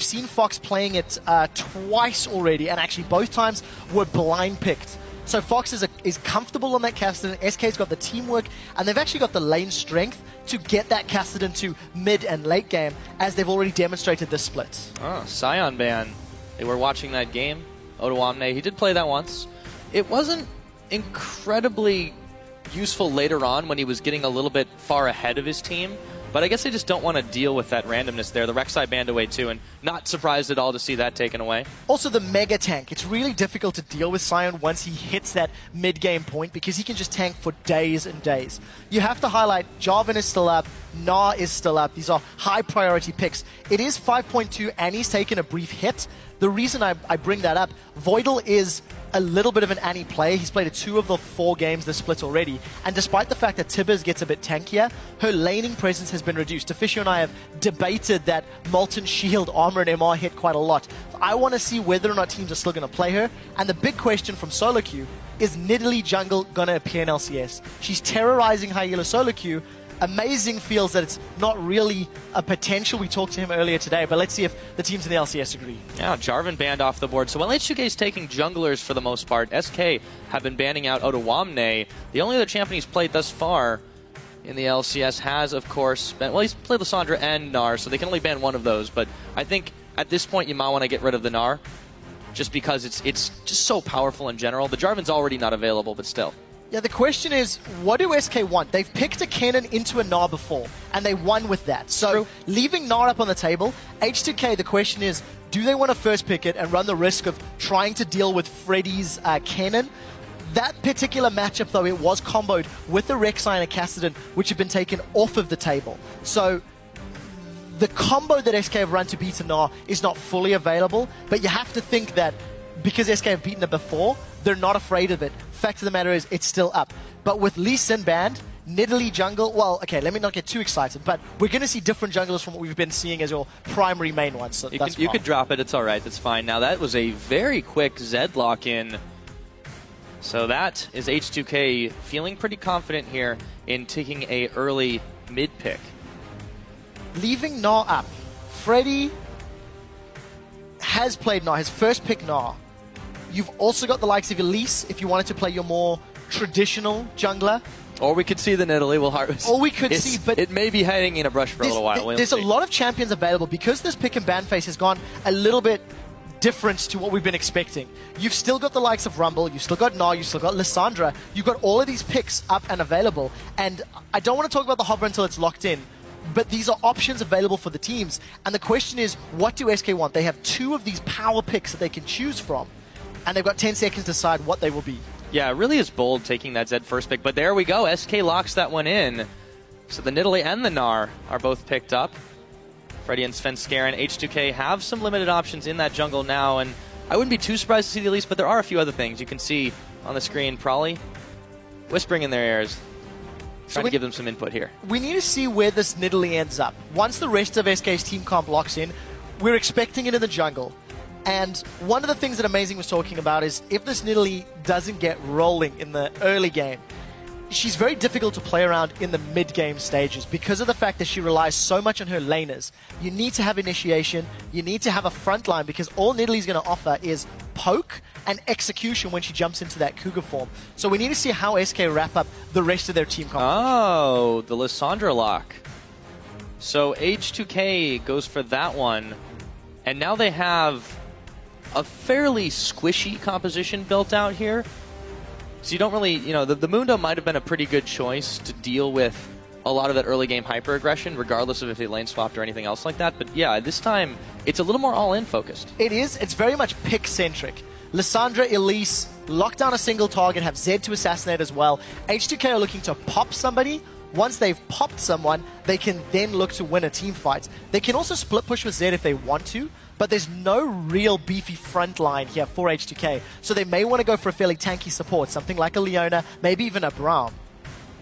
seen Fox playing it twice already, and actually both times were blind picked. So Fox is comfortable on that Kassadin. SK's got the teamwork, and they've actually got the lane strength to get that Kassadin to mid and late game, as they've already demonstrated this split. Oh, Sion ban. They were watching that game. Ottawamne, he did play that once. It wasn't incredibly useful later on when he was getting a little bit far ahead of his team. But I guess they just don't want to deal with that randomness there. The Rek'Sai banned away too, and not surprised at all to see that taken away. Also the Mega Tank. It's really difficult to deal with Sion once he hits that mid-game point, because he can just tank for days and days. You have to highlight Jarvan is still up, Gnar is still up. These are high priority picks. It is 5.2 and he's taken a brief hit. The reason I bring that up, Voidal is a little bit of an Annie player. He's played 2 of the 4 games this split already, and despite the fact that Tibbers gets a bit tankier, her laning presence has been reduced. Officio and I have debated that Molten Shield, Armor, and MR hit quite a lot. I want to see whether or not teams are still going to play her, and the big question from Solo Q is Nidalee Jungle going to appear in LCS? She's terrorizing Hyela Solo Q. Amazing feels that it's not really a potential. We talked to him earlier today, but let's see if the teams in the LCS agree. Yeah, Jarvan banned off the board. So while H2K is taking junglers for the most part, SK have been banning out Ottawamne. The only other champion he's played thus far in the LCS has, of course, been, well, he's played Lissandra and Gnar, so they can only ban one of those. But I think at this point you might want to get rid of the Gnar, just because it's just so powerful in general. The Jarvan's already not available, but still. Yeah, the question is, what do SK want? They've picked a Kennen into a Gnar before, and they won with that. So, True. Leaving Gnar up on the table, H2K, the question is, do they want to first pick it and run the risk of trying to deal with Freddy's Kennen? That particular matchup, though, it was comboed with the Rek'Sai and a Kassadin, which have been taken off of the table. So, the combo that SK have run to beat a Gnar is not fully available, but you have to think that because SK have beaten it before, they're not afraid of it. Fact of the matter is, it's still up. But with Lee Sin banned, Nidalee jungle, well, okay, let me not get too excited, but we're going to see different junglers from what we've been seeing as your primary main ones. So you could drop it, it's alright, that's fine. Now that was a very quick Zed lock-in. So that is H2K feeling pretty confident here in taking a early mid pick. Leaving Gnar up, Freddy has played Gnar, his first pick Gnar. You've also got the likes of Elise, if you wanted to play your more traditional jungler. Or we could see the Nidalee will harvest. Or we could see, but it may be hiding in a brush for a little while. There's a lot of champions available because this pick and ban phase has gone a little bit different to what we've been expecting. You've still got the likes of Rumble, you've still got Gnar, you've still got Lissandra, you've got all of these picks up and available. And I don't want to talk about the Hover until it's locked in, but these are options available for the teams. And the question is, what do SK want? They have 2 of these power picks that they can choose from, and they've got 10 seconds to decide what they will be. Yeah, it really is bold taking that Zed first pick, but there we go. SK locks that one in. So the Nidalee and the Gnar are both picked up. Freddy and Svenskeren, H2K have some limited options in that jungle now, and I wouldn't be too surprised to see the Elise, but there are a few other things. You can see on the screen, Prolly whispering in their ears, trying to give them some input here. We need to see where this Nidalee ends up. Once the rest of SK's team comp locks in, we're expecting it in the jungle. And one of the things that Amazing was talking about is if this Nidalee doesn't get rolling in the early game, she's very difficult to play around in the mid-game stages because of the fact that she relies so much on her laners. You need to have initiation, you need to have a front line, because all Nidalee's going to offer is poke and execution when she jumps into that Cougar form. So we need to see how SK wrap up the rest of their team composition. Oh, the Lissandra lock. So H2K goes for that one, and now they have a fairly squishy composition built out here. So you don't really, the Mundo might have been a pretty good choice to deal with a lot of that early game hyper aggression, regardless of if they lane swapped or anything else like that. But yeah, this time it's a little more all-in focused. It is. It's very much pick-centric. Lissandra, Elise, lock down a single target, have Zed to assassinate as well. H2K are looking to pop somebody. Once they've popped someone, they can then look to win a team fight. They can also split push with Zed if they want to, but there's no real beefy front line here for H2K, so they may want to go for a fairly tanky support, something like a Leona, maybe even a Braum.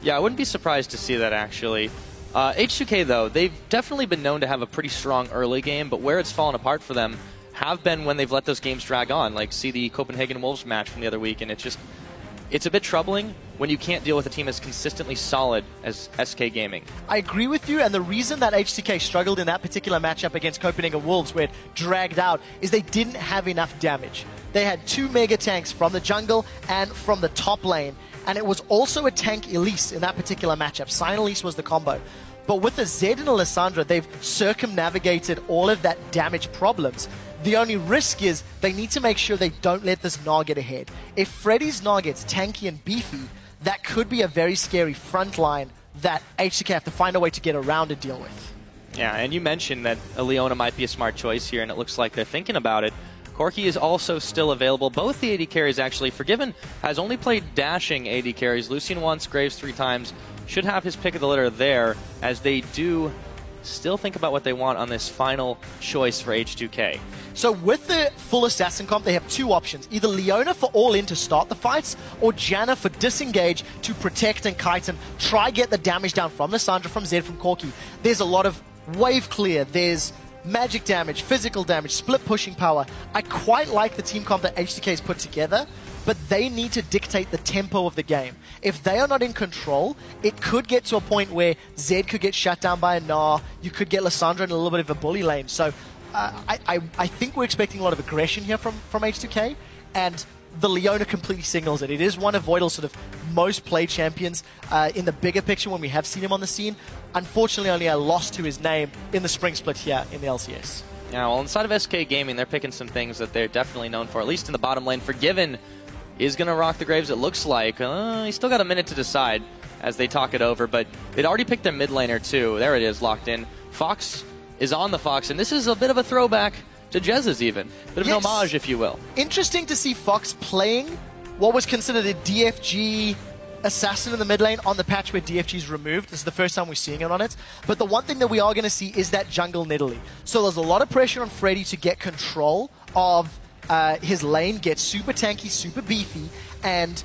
Yeah, I wouldn't be surprised to see that, actually. H2K, though, they've definitely been known to have a pretty strong early game, but where it's fallen apart for them have been when they've let those games drag on, like see the Copenhagen Wolves match from the other week, and it's a bit troubling when you can't deal with a team as consistently solid as SK Gaming. I agree with you, and the reason that HTK struggled in that particular matchup against Copenhagen Wolves, where it dragged out, is they didn't have enough damage. They had 2 mega tanks from the jungle and from the top lane, and it was also a tank Elise in that particular matchup. Sion Elise was the combo. But with the Zed and Alessandra, they've circumnavigated all of that damage problems. The only risk is they need to make sure they don't let this Gnar get ahead. If Freddy's Gnar gets tanky and beefy, that could be a very scary front line that HTK have to find a way to get around and deal with. Yeah, and you mentioned that a Leona might be a smart choice here, and it looks like they're thinking about it. Corki is also still available. Both the AD carries, actually. Forgiven has only played dashing AD carries. Lucian once, Graves 3 times. Should have his pick of the litter there, as they do still think about what they want on this final choice for H2K. So with the full assassin comp, they have 2 options. Either Leona for all-in to start the fights, or Janna for disengage to protect and kite and try get the damage down from Lissandra, from Zed, from Corki. There's a lot of wave clear, there's magic damage, physical damage, split pushing power. I quite like the team comp that HTK has put together, but they need to dictate the tempo of the game. If they are not in control, it could get to a point where Zed could get shut down by a Gnar, you could get Lissandra in a little bit of a bully lane. So I think we're expecting a lot of aggression here from H2K, and the Leona completely signals it. It is one of Voidal's sort of most played champions in the bigger picture when we have seen him on the scene. Unfortunately, only a loss to his name in the spring split here in the LCS. Now, on the side of SK Gaming, they're picking some things that they're definitely known for, at least in the bottom lane. Forgiven is going to rock the Graves, it looks like. He's still got a minute to decide as they talk it over, but they'd already picked their mid laner too. There it is, locked in. Fox is on the Fox, and this is a bit of a throwback to Jez's even. Bit of an homage, if you will. Interesting to see Fox playing what was considered a DFG assassin in the mid lane on the patch where DFG is removed. This is the first time we're seeing it on it. But the one thing that we are going to see is that jungle Nidalee. So there's a lot of pressure on Freddy to get control of his lane, get super tanky, super beefy, and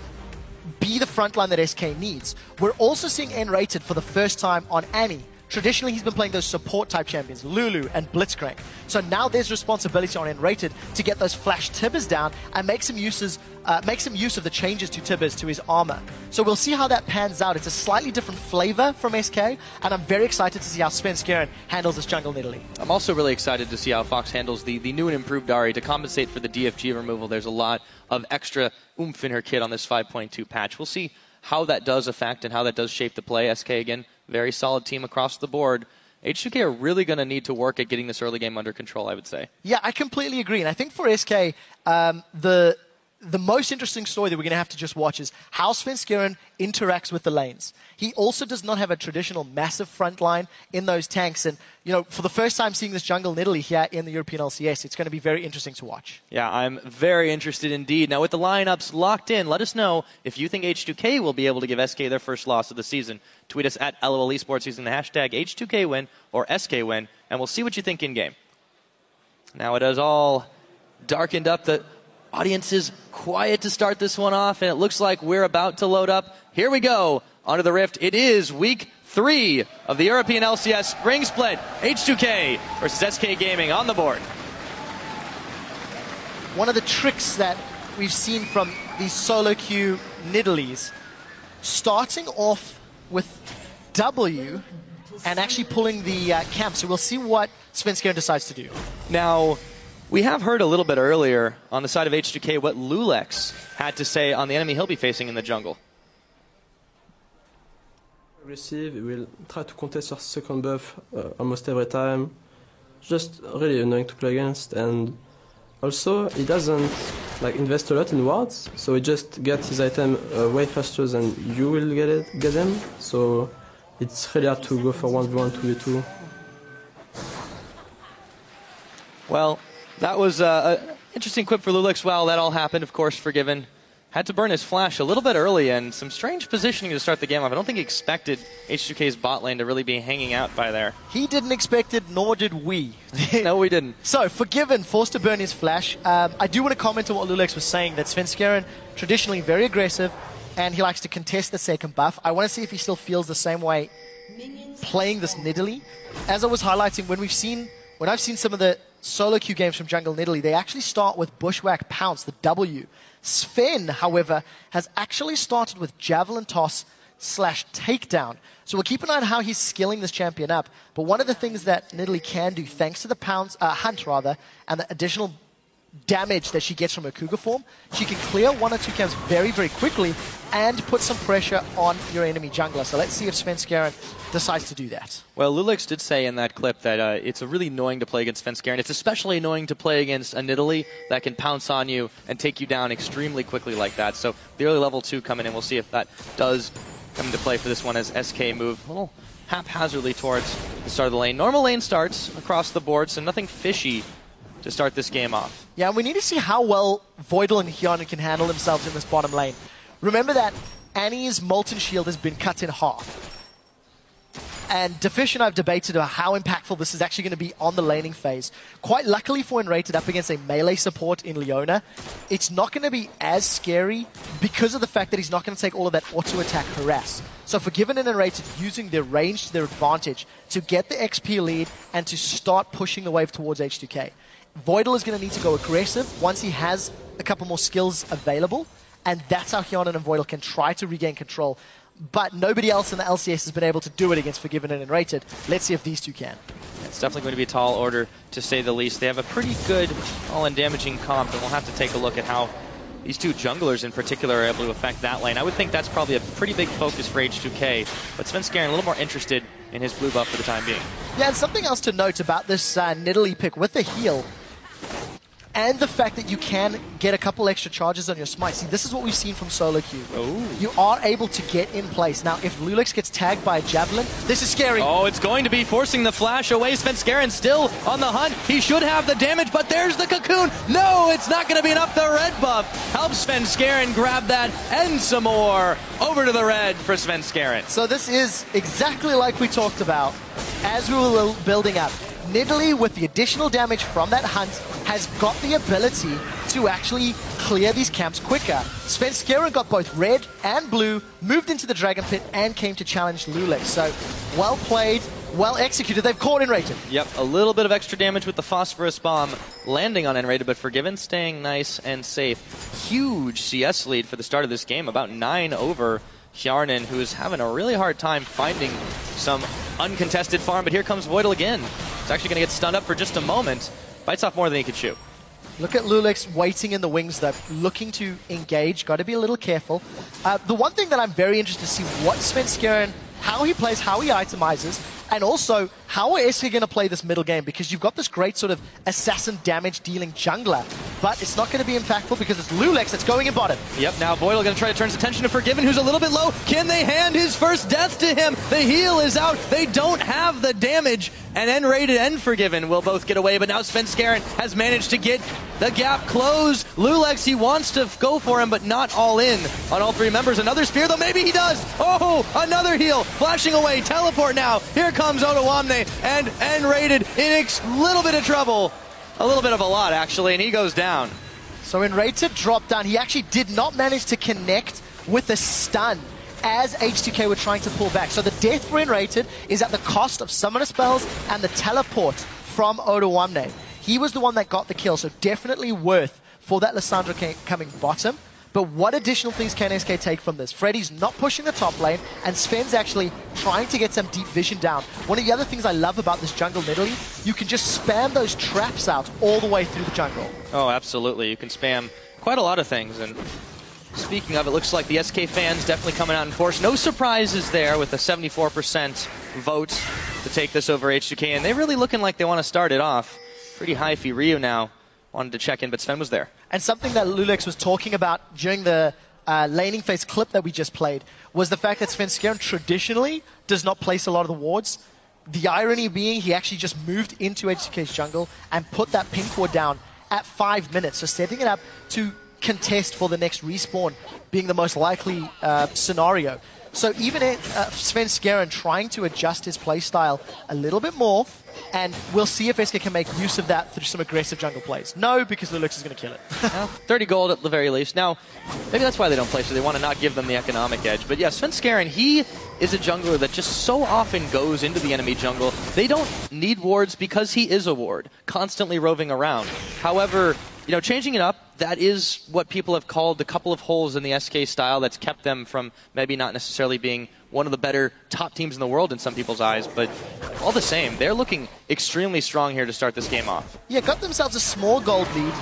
be the frontline that SK needs. We're also seeing N-rated for the first time on Annie. Traditionally, he's been playing those support-type champions, Lulu and Blitzcrank. So now there's responsibility on N-rated to get those flash Tibbers down and make some use of the changes to Tibbers to his armor. So we'll see how that pans out. It's a slightly different flavor from SK, and I'm very excited to see how Svenskeren handles this jungle Nidalee. I'm also really excited to see how Fox handles the new and improved Ahri to compensate for the DFG removal. There's a lot of extra oomph in her kit on this 5.2 patch. We'll see how that does affect and how that does shape the play. SK, again, very solid team across the board. H2K are really going to need to work at getting this early game under control, I would say. Yeah, I completely agree. And I think for SK, the most interesting story that we're going to have to just watch is how Svenskeren interacts with the lanes. He also does not have a traditional massive front line in those tanks. And, you know, for the first time seeing this jungle Nidalee here in the European LCS, it's going to be very interesting to watch. Yeah, I'm very interested indeed. Now, with the lineups locked in, let us know if you think H2K will be able to give SK their first loss of the season. Tweet us at LOL Esports using the hashtag H2KWin or SKWin, and we'll see what you think in-game. Now, it has all darkened up. The audience is quiet to start this one off, and it looks like we're about to load up. Here we go. Onto the Rift. It is week 3 of the European LCS Spring Split. H2K versus SK Gaming on the board. One of the tricks that we've seen from these solo queue Nidalees, starting off with W and actually pulling the camp. So we'll see what Svenskeren decides to do. Now, we have heard a little bit earlier on the side of H2K what Lulex had to say on the enemy he'll be facing in the jungle. Aggressive, he will try to contest your second buff almost every time. Just really annoying to play against, and also he doesn't invest a lot in wards, so he just gets his item way faster than you will get him. So it's really hard to go for 1v1, 2v2. Well, that was an interesting quip for Lulex. Well, that all happened, of course, Forgiven. Had to burn his flash a little bit early and some strange positioning to start the game off. I don't think he expected H2K's bot lane to really be hanging out by there. He didn't expect it, nor did we. No, we didn't. So, Forgiven, forced to burn his flash. I do want to comment on what Lulex was saying, that Svenskeren, traditionally very aggressive, and he likes to contest the second buff. I want to see if he still feels the same way playing this Nidalee. As I was highlighting, when I've seen some of the solo queue games from Jungle Nidalee, they actually start with Bushwhack Pounce, the W. Sven, however, has actually started with Javelin Toss / Takedown. So we'll keep an eye on how he's skilling this champion up. But one of the things that Nidalee can do, thanks to the Hunt, and the additional damage that she gets from her Cougar form, she can clear 1 or 2 camps very, very quickly and put some pressure on your enemy jungler. So let's see if Svenskeren decides to do that. Well, Lulix did say in that clip that it's really annoying to play against Svenskeren. It's especially annoying to play against a Nidalee that can pounce on you and take you down extremely quickly like that. So the early level 2 coming in, we'll see if that does come into play for this one as SK move a little haphazardly towards the start of the lane. Normal lane starts across the board, so nothing fishy to start this game off. Yeah, and we need to see how well Voidal and Hjarnan can handle themselves in this bottom lane. Remember that Annie's Molten Shield has been cut in half. And Defish and I have debated about how impactful this is actually going to be on the laning phase. Quite luckily for Enrated up against a melee support in Leona, it's not going to be as scary because of the fact that he's not going to take all of that auto-attack harass. So Forgiven and Enrated using their range to their advantage to get the XP lead and to start pushing the wave towards H2K. Voidal is going to need to go aggressive once he has a couple more skills available, and that's how Hjarnan and Voidal can try to regain control. But nobody else in the LCS has been able to do it against Forgiven and Enrated. Let's see if these two can. It's definitely going to be a tall order, to say the least. They have a pretty good all-in damaging comp, and we'll have to take a look at how these two junglers in particular are able to affect that lane. I would think that's probably a pretty big focus for H2K, but Svenskeren a little more interested in his blue buff for the time being. Yeah, and something else to note about this Nidalee pick with the heal, and the fact that you can get a couple extra charges on your smite. See, this is what we've seen from Solo Q. Ooh. You are able to get in place. Now, if Lulix gets tagged by a Javelin, this is scary. Oh, it's going to be forcing the flash away. Svenskeren still on the hunt. He should have the damage, but there's the cocoon. No, it's not going to be enough. The red buff helps Svenskeren grab that and some more. Over to the red for Svenskeren. So this is exactly like we talked about as we were building up. Nidalee, with the additional damage from that hunt, has got the ability to actually clear these camps quicker. Svenskeren got both red and blue, moved into the Dragon Pit, and came to challenge Lulix. So, well played, well executed. They've caught Enrated. Yep, a little bit of extra damage with the Phosphorus Bomb landing on Enrated, but Forgiven staying nice and safe. Huge CS lead for the start of this game, about 9 over Hjarnan, who is having a really hard time finding some uncontested farm, but here comes Voidal again. He's actually going to get stunned up for just a moment. Bites off more than he could chew. Look at Lulix waiting in the wings, though, looking to engage. Got to be a little careful. The one thing that I'm very interested to see what Svenskeren, how he plays, how he itemizes, and also how is he going to play this middle game, because you've got this great sort of assassin damage dealing jungler, but it's not going to be impactful because it's Lulix that's going in bottom. Yep, now Voidal going to try to turn his attention to Forgiven, who's a little bit low. Can they hand his first death to him? The heal is out. They don't have the damage, and Enrated and Forgiven will both get away, but now Svenskeren has managed to get the gap closed. Lulix, he wants to go for him, but not all in on all three members. Another spear, though, maybe he does. Oh, another heal, flashing away, teleport now. Here comes Odoamne, and Enrated in a little bit of trouble. A little bit of a lot, actually, and he goes down. So Enrated dropped down. He actually did not manage to connect with the stun as H2K were trying to pull back. So the death for Enrated is at the cost of summoner spells and the teleport from Odoamne. He was the one that got the kill, so definitely worth for that Lissandra coming bottom. But what additional things can SK take from this? Freddy's not pushing the top lane, and Sven's actually trying to get some deep vision down. One of the other things I love about this jungle Nidalee, you can just spam those traps out all the way through the jungle. Oh, absolutely. You can spam quite a lot of things, and speaking of, it looks like the SK fans definitely coming out in force. No surprises there with a 74% vote to take this over H2K, and they're really looking like they want to start it off. Pretty high-fee. Ryu now wanted to check in, but Sven was there. And something that Lulix was talking about during the laning phase clip that we just played was the fact that Svenskeren traditionally does not place a lot of the wards. The irony being he actually just moved into H2K's jungle and put that pink ward down at 5 minutes, so setting it up to contest for the next respawn being the most likely scenario. So even Svenskeren trying to adjust his playstyle a little bit more, and we'll see if SK can make use of that through some aggressive jungle plays. No, because Lulix is going to kill it. Well, 30 gold at the very least. Now, maybe that's why they don't play, so they want to not give them the economic edge. But yeah, Svenskeren, he is a jungler that just so often goes into the enemy jungle. They don't need wards because he is a ward, constantly roving around. However, you know, changing it up, that is what people have called a couple of holes in the SK style that's kept them from maybe not necessarily being one of the better top teams in the world in some people's eyes, but all the same, they're looking extremely strong here to start this game off. Yeah, got themselves a small gold lead.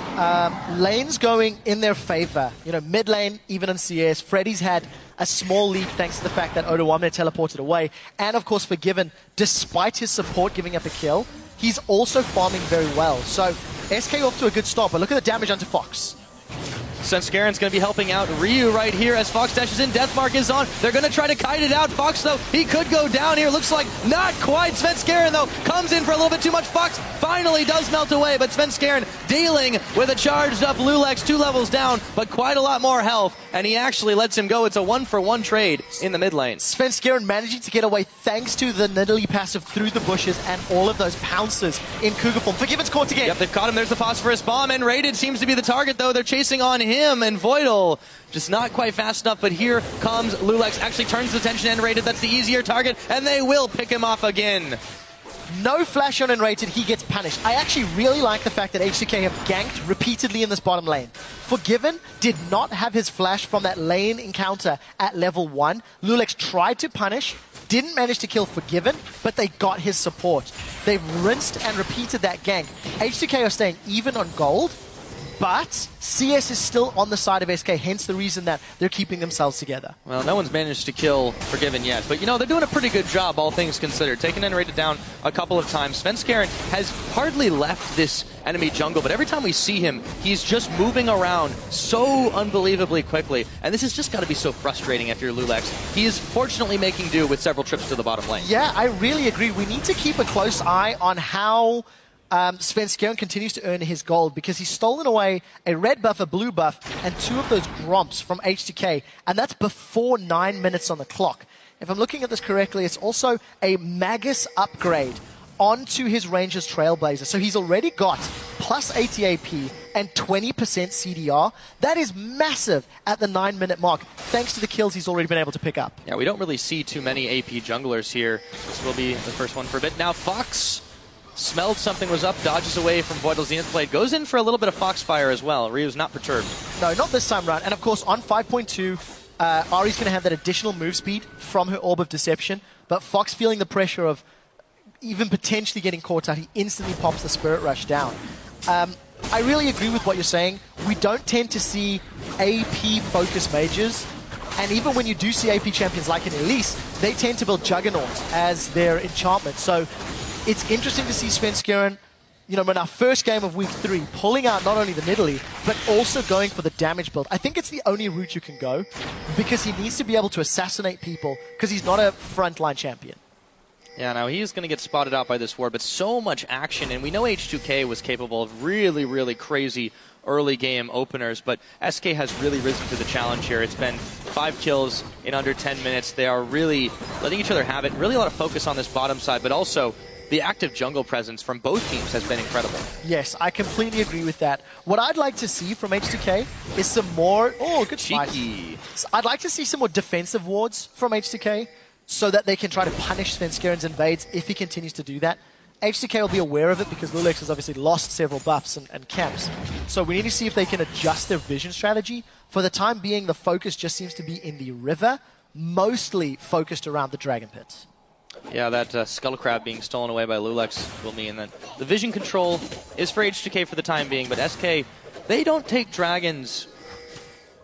Lanes going in their favor. You know, mid lane, even in CS, Freddy's had a small lead thanks to the fact that Odoamne teleported away. And of course, Forgiven, despite his support giving up a kill, he's also farming very well. So SK off to a good start, but look at the damage onto Fox. Svenskeren going to be helping out Ryu right here as Fox dashes in. Deathmark is on. They're going to try to kite it out. Fox, though, he could go down here. Looks like not quite. Svenskeren, though, comes in for a little bit too much. Fox finally does melt away, but Svenskeren dealing with a charged up Lulex, 2 levels down, but quite a lot more health, and he actually lets him go. It's a 1-for-1 trade in the mid lane. Svenskeren managing to get away thanks to the Nidalee passive through the bushes and all of those pounces in Cougar form. Forgiven's caught again. Yep, they've caught him. There's the phosphorus bomb, and Rated seems to be the target, though. They're chasing on him, and Voidal just not quite fast enough, but here comes Lulex. Actually turns the attention and Rated. That's the easier target, and they will pick him off again. No flash on Rated, he gets punished. I actually really like the fact that H2K have ganked repeatedly in this bottom lane. Forgiven did not have his flash from that lane encounter at level 1. Lulex tried to punish, didn't manage to kill Forgiven, but they got his support. They've rinsed and repeated that gank. H2K are staying even on gold, but CS is still on the side of SK, hence the reason that they're keeping themselves together. Well, no one's managed to kill Forgiven yet, but you know, they're doing a pretty good job, all things considered. Taking and Rated down a couple of times. Svenskeren has hardly left this enemy jungle, but every time we see him, he's just moving around so unbelievably quickly, and this has just got to be so frustrating if you're Lulex. He is fortunately making do with several trips to the bottom lane. Yeah, I really agree. We need to keep a close eye on how Svenskeren continues to earn his gold, because he's stolen away a red buff, a blue buff, and 2 of those Gromps from H2K, and that's before 9 minutes on the clock. If I'm looking at this correctly, it's also a Magus upgrade onto his Rangers Trailblazer. So he's already got plus 80 AP and 20% CDR. That is massive at the 9-minute mark, thanks to the kills he's already been able to pick up. Yeah, we don't really see too many AP junglers here. This will be the first one for a bit. Now Fox smelled something was up, dodges away from Voidal Zenith Blade, goes in for a little bit of Foxfire as well. Ryu's not perturbed. No, not this time around. And of course, on 5.2, Ahri's going to have that additional move speed from her Orb of Deception, but Fox feeling the pressure of even potentially getting caught out, he instantly pops the Spirit Rush down. I really agree with what you're saying. We don't tend to see AP-focused mages, and even when you do see AP champions like an Elise, they tend to build Juggernaut as their enchantment. So it's interesting to see Svenskeren, you know, in our first game of week 3, pulling out not only the Nidalee, but also going for the damage build. I think it's the only route you can go, because he needs to be able to assassinate people, because he's not a frontline champion. Yeah, now he's going to get spotted out by this ward, but so much action, and we know H2K was capable of really, really crazy early game openers, but SK has really risen to the challenge here. It's been 5 kills in under 10 minutes. They are really letting each other have it. Really a lot of focus on this bottom side, but also the active jungle presence from both teams has been incredible. Yes, I completely agree with that. What I'd like to see from H2K is some more... Oh, good Cheeky. So I'd like to see some more defensive wards from H2K so that they can try to punish Svenskeren's invades if he continues to do that. H2K will be aware of it because Lulex has obviously lost several buffs and camps. So we need to see if they can adjust their vision strategy. For the time being, the focus just seems to be in the river, mostly focused around the Dragon Pits. Yeah, that Skull Crab being stolen away by Lulex will mean that the vision control is for H2K for the time being, but SK, they don't take dragons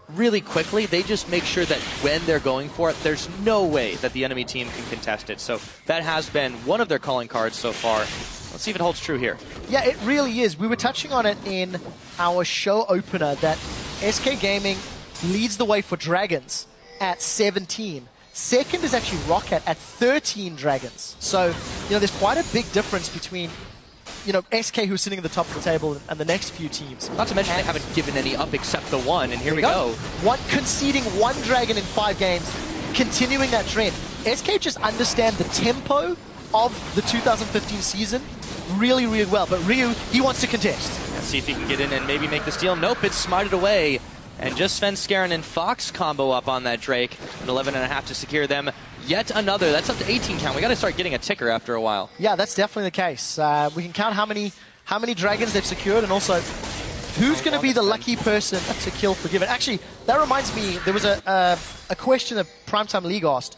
really quickly. They just make sure that when they're going for it, there's no way that the enemy team can contest it. So that has been one of their calling cards so far. Let's see if it holds true here. Yeah, it really is. We were touching on it in our show opener that SK Gaming leads the way for dragons at 17. Second is actually Rocket at 13 dragons. So, you know, there's quite a big difference between, you know, SK who's sitting at the top of the table and the next few teams. Not to mention they haven't given any up except the one, and here we go. Conceding 1 dragon in 5 games, continuing that trend. SK just understand the tempo of the 2015 season really, really well. But Ryu, he wants to contest. Let's see if he can get in and maybe make the steal. Nope, it's smited away. And just Svenskeren and Fox combo up on that Drake. An 11.5 to secure them. Yet another. That's up to 18 count. We got to start getting a ticker after a while. Yeah, that's definitely the case. We can count how many dragons they've secured, and also Who's going to be the lucky person to kill Forgiven? Actually, that reminds me, there was a question that Primetime League asked.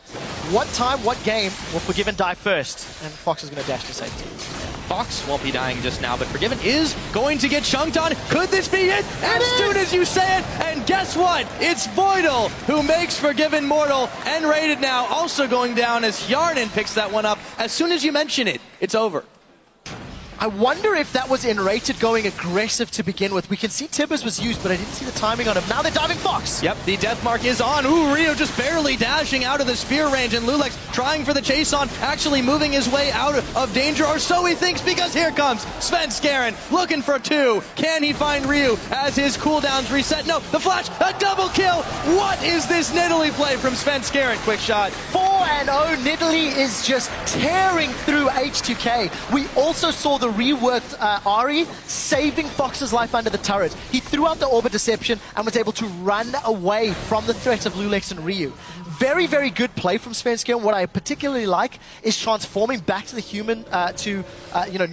What time, what game will Forgiven die first? And Fox is going to dash to safety. Fox won't be dying just now, but Forgiven is going to get chunked on. Could this be it? As soon as you say it, and guess what? It's Voidal who makes Forgiven mortal and rated now. Also going down as Yarnan picks that one up. As soon as you mention it, it's over. I wonder if that was Enrated going aggressive to begin with. We can see Tibbers was used, but I didn't see the timing on him. Now they're diving Fox. Yep, the death mark is on. Ooh, Rio just barely dashing out of the spear range, and Lulex trying for the chase on, actually moving his way out of danger, or so he thinks, because here comes Svenskeren looking for 2. Can he find Ryu as his cooldowns reset? No, the flash, a double kill. What is this Nidalee play from Svenskeren? Quick shot. 4-0. Nidalee is just tearing through H2K. We also saw the reworked Ahri saving Fox's life under the turret. He threw out the Orbit Deception and was able to run away from the threat of Lulex and Ryu. Very, very good play from Svenskeren. What I particularly like is transforming back to the human,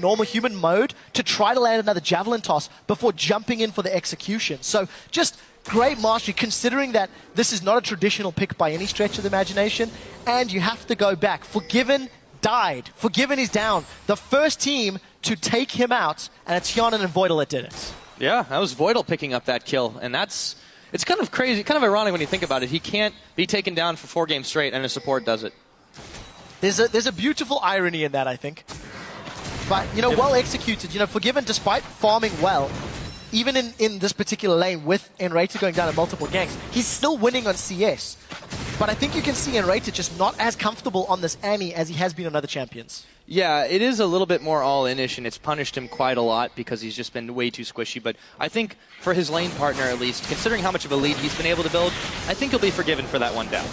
normal human mode to try to land another Javelin toss before jumping in for the execution. So just great mastery, considering that this is not a traditional pick by any stretch of the imagination, and you have to go back. Forgiven died. Forgiven is down. The first team to take him out, and it's Yarnan and Voidal that did it. Yeah, that was Voidal picking up that kill, and it's kind of crazy, kind of ironic when you think about it. He can't be taken down for 4 games straight, and a support does it. There's a beautiful irony in that, I think. But, well executed. Forgiven, despite farming well, even in this particular lane with Enrated going down in multiple ganks, he's still winning on CS. But I think you can see Enrated just not as comfortable on this Annie as he has been on other champions. Yeah, it is a little bit more all-in-ish, and it's punished him quite a lot because he's just been way too squishy. But I think for his lane partner, at least, considering how much of a lead he's been able to build, I think he'll be forgiven for that one down.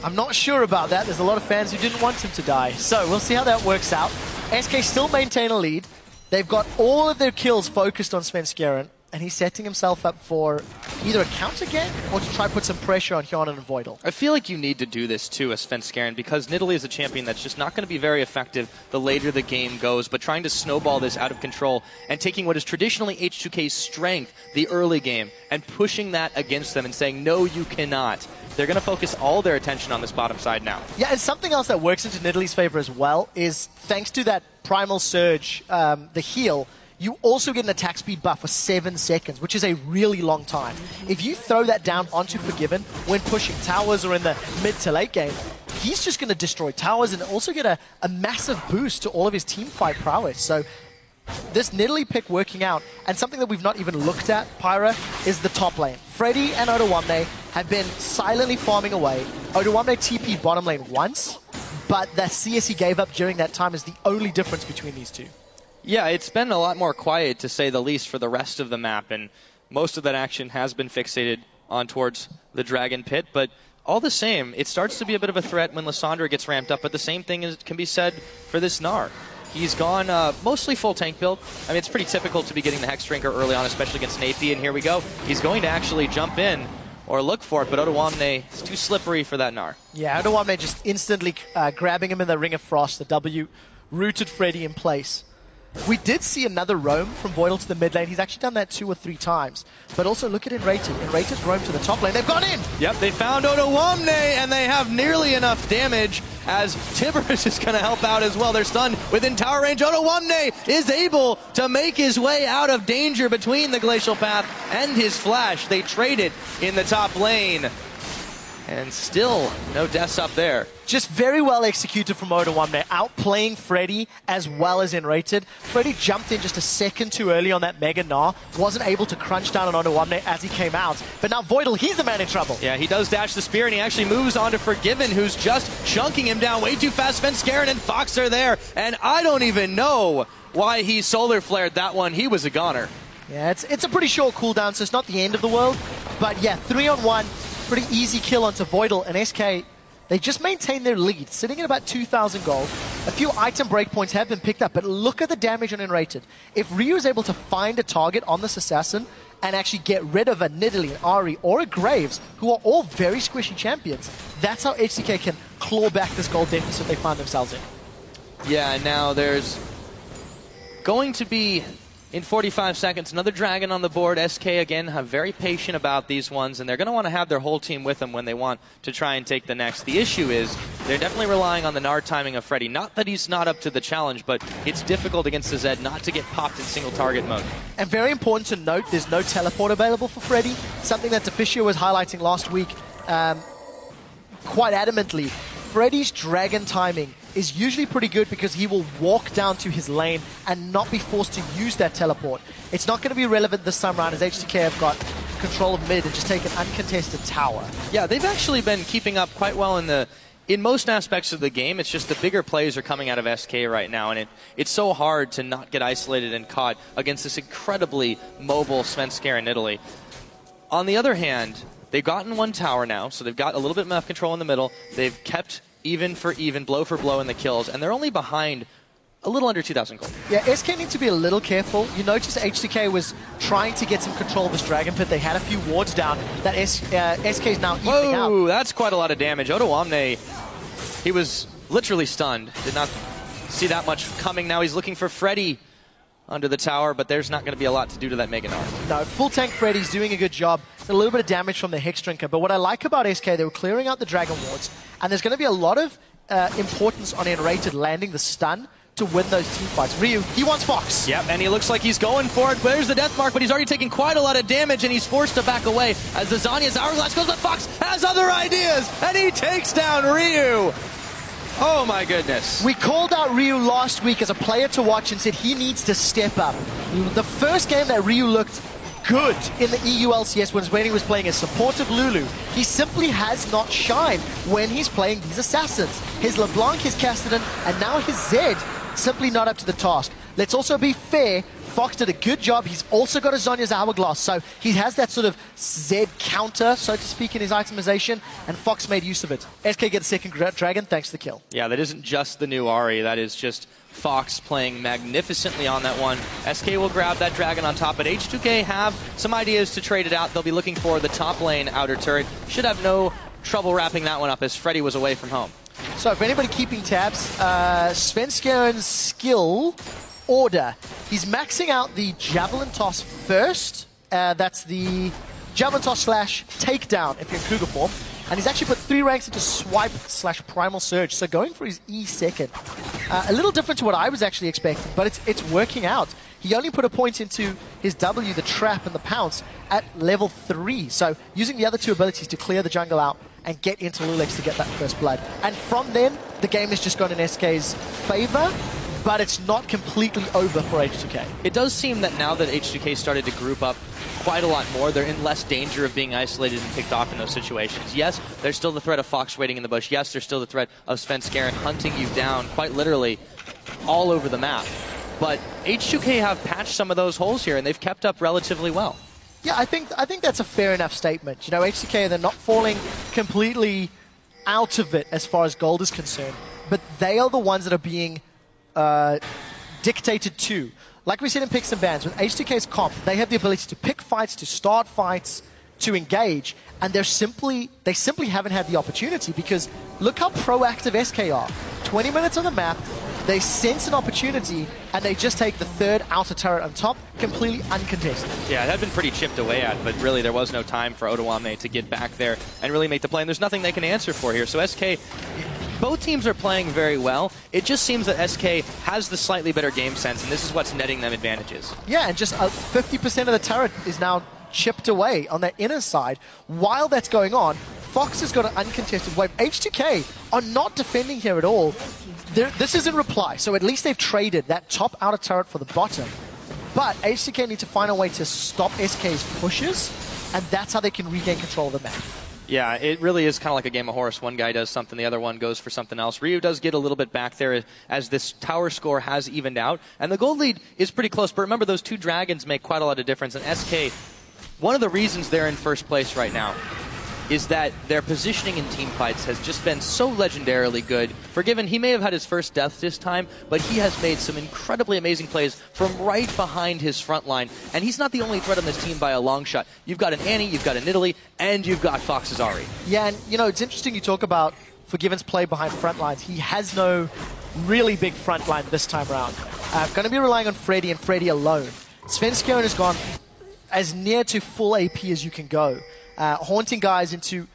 I'm not sure about that. There's a lot of fans who didn't want him to die. So we'll see how that works out. SK still maintain a lead. They've got all of their kills focused on Svenskeren, and he's setting himself up for either a counter game or to try to put some pressure on Yarnan and Voidal. I feel like you need to do this too as Svenskeren, because Nidalee is a champion that's just not going to be very effective the later the game goes, but trying to snowball this out of control and taking what is traditionally H2K's strength, the early game, and pushing that against them and saying, no, you cannot. They're going to focus all their attention on this bottom side now. Yeah, and something else that works into Nidalee's favor as well is, thanks to that Primal Surge, the heal, you also get an attack speed buff for 7 seconds, which is a really long time. If you throw that down onto Forgiven when pushing towers or in the mid to late game, he's just going to destroy towers and also get a massive boost to all of his team fight prowess. So this Nidalee pick working out, and something that we've not even looked at, Pyra, is the top lane. Freddy and Odoamne have been silently farming away. Odoamne TP'd bottom lane once, but the CS he gave up during that time is the only difference between these two. Yeah, it's been a lot more quiet, to say the least, for the rest of the map, and most of that action has been fixated on towards the Dragon Pit, but all the same, it starts to be a bit of a threat when Lissandra gets ramped up, but the same thing can be said for this Gnar. He's gone mostly full tank build. I mean, it's pretty typical to be getting the Hex Drinker early on, especially against an AP, and here we go. He's going to actually jump in or look for it, but Odoamne is too slippery for that Gnar. Yeah, Odoamne just instantly grabbing him in the Ring of Frost. The W rooted Freddy in place. We did see another roam from Voidal to the mid lane. He's actually done that 2 or 3 times. But also look at Enrated. Enrated's roamed to the top lane. They've gone in! Yep, they found Odoamne, and they have nearly enough damage as Tibbers is going to help out as well. They're stunned within tower range. Odoamne is able to make his way out of danger between the Glacial Path and his flash. They traded in the top lane. And still, no deaths up there. Just very well executed from Odoamne, outplaying Freddy as well as Enrated. Freddy jumped in just a second too early on that Mega Gnar, wasn't able to crunch down on Odoamne as he came out. But now Voidal, he's the man in trouble. Yeah, he does dash the spear, and he actually moves on to Forgiven, who's just chunking him down way too fast. Svenskeren and Fox are there, and I don't even know why he solar flared that one. He was a goner. Yeah, it's a pretty short cooldown, so it's not the end of the world. But yeah, 3-on-1. Pretty easy kill onto Voidal, and SK, they just maintain their lead, sitting at about 2,000 gold. A few item breakpoints have been picked up, but look at the damage on Enrated. If Ryu is able to find a target on this assassin and actually get rid of a Nidalee, an Ahri, or a Graves, who are all very squishy champions, that's how HCK can claw back this gold deficit they find themselves in. Yeah, now there's going to be in 45 seconds. Another Dragon on the board. SK, again, have very patient about these ones, and they're going to want to have their whole team with them when they want to try and take the next. The issue is they're definitely relying on the Gnar timing of Freddy. Not that he's not up to the challenge, but it's difficult against the Zed not to get popped in single target mode. And very important to note, there's no teleport available for Freddy. Something that Deficio was highlighting last week quite adamantly. Freddy's Dragon timing is usually pretty good because he will walk down to his lane and not be forced to use that teleport. It's not going to be relevant this time around as HTK have got control of mid and just take an uncontested tower. Yeah, they've actually been keeping up quite well in most aspects of the game. It's just the bigger plays are coming out of SK right now, and it's so hard to not get isolated and caught against this incredibly mobile Svenskeren in Italy. On the other hand, they've gotten one tower now, so they've got a little bit of control in the middle. They've kept even for even, blow for blow in the kills, and they're only behind a little under 2,000 gold. Yeah, SK need to be a little careful. You notice HTK was trying to get some control of this Dragon Pit. They had a few wards down that SK is now evening out. Whoa, that's quite a lot of damage. odoamne, he was literally stunned. Did not see that much coming. Now he's looking for Freddy under the tower, but there's not going to be a lot to do to that Mega Gnar. No, full tank Freddy's doing a good job. A little bit of damage from the Hex Drinker, but what I like about SK, they were clearing out the Dragon Wards, and there's going to be a lot of importance on Enrated landing the stun to win those team fights. Ryu, he wants Fox. Yep, and he looks like he's going for it. There's the death mark, but he's already taken quite a lot of damage, and he's forced to back away as the Zhonya's Hourglass goes, but Fox has other ideas, and he takes down Ryu. Oh my goodness. We called out Ryu last week as a player to watch and said he needs to step up. The first game that Ryu looked good in the EU LCS was when he was playing as supportive Lulu. He simply has not shined when he's playing these assassins. His LeBlanc, his Castellan, and now his Zed simply not up to the task. Let's also be fair, Fox did a good job. He's also got a Zhonya's Hourglass, so he has that sort of Zed counter, so to speak, in his itemization, and Fox made use of it. SK gets second Dragon thanks to the kill. Yeah, that isn't just the new Ahri, that is just Fox playing magnificently on that one. SK will grab that Dragon on top, but H2K have some ideas to trade it out. They'll be looking for the top lane outer turret. Should have no trouble wrapping that one up as Freddy was away from home. So for anybody keeping tabs, Svenskeren's skill order. He's maxing out the Javelin Toss first. That's the Javelin Toss / takedown if you're in Cougar form. And he's actually put 3 ranks into Swipe / Primal Surge. So going for his E second. A little different to what I was actually expecting, but it's working out. He only put a point into his W, the Trap, and the Pounce at level 3. So using the other 2 abilities to clear the jungle out and get into Lulex to get that first blood. And from then, the game has just gone in SK's favor, but it's not completely over for H2K. It does seem that now that H2K started to group up quite a lot more, they're in less danger of being isolated and picked off in those situations. Yes, there's still the threat of Fox waiting in the bush. Yes, there's still the threat of Svenskeren hunting you down, quite literally, all over the map. But H2K have patched some of those holes here, and they've kept up relatively well. Yeah, I think that's a fair enough statement. You know, H2K, they're not falling completely out of it as far as gold is concerned, but they are the ones that are being dictated to. Like we said in Picks and Bans, with H2K's comp, they have the ability to pick fights, to start fights, to engage, and they simply haven't had the opportunity because look how proactive SK are. 20 minutes on the map, they sense an opportunity, and they just take the third outer turret on top, completely uncontested. Yeah, it had been pretty chipped away at, but really there was no time for odoamne to get back there and really make the play, and there's nothing they can answer for here. So SK, both teams are playing very well. It just seems that SK has the slightly better game sense, and this is what's netting them advantages. Yeah, and just 50% of the turret is now chipped away on that inner side. While that's going on, Fox has got an uncontested wave. H2K are not defending here at all. This is in reply, so at least they've traded that top outer turret for the bottom. But H2K need to find a way to stop SK's pushes, and that's how they can regain control of the map. Yeah, it really is kind of like a game of horse. One guy does something, the other one goes for something else. Ryu does get a little bit back there as this tower score has evened out, and the gold lead is pretty close. But remember, those 2 dragons make quite a lot of difference, and SK, one of the reasons they're in first place right now is that their positioning in team fights has just been so legendarily good. Forgiven, he may have had his first death this time, but he has made some incredibly amazing plays from right behind his front line. And he's not the only threat on this team by a long shot. You've got an Annie, you've got an Italy, and you've got Fox's Ahri. Yeah, and you know, it's interesting you talk about Forgiven's play behind front lines. He has no really big front line this time around. Going to be relying on Freddy and Freddy alone. Svenskeren has gone as near to full AP as you can go, haunting guys into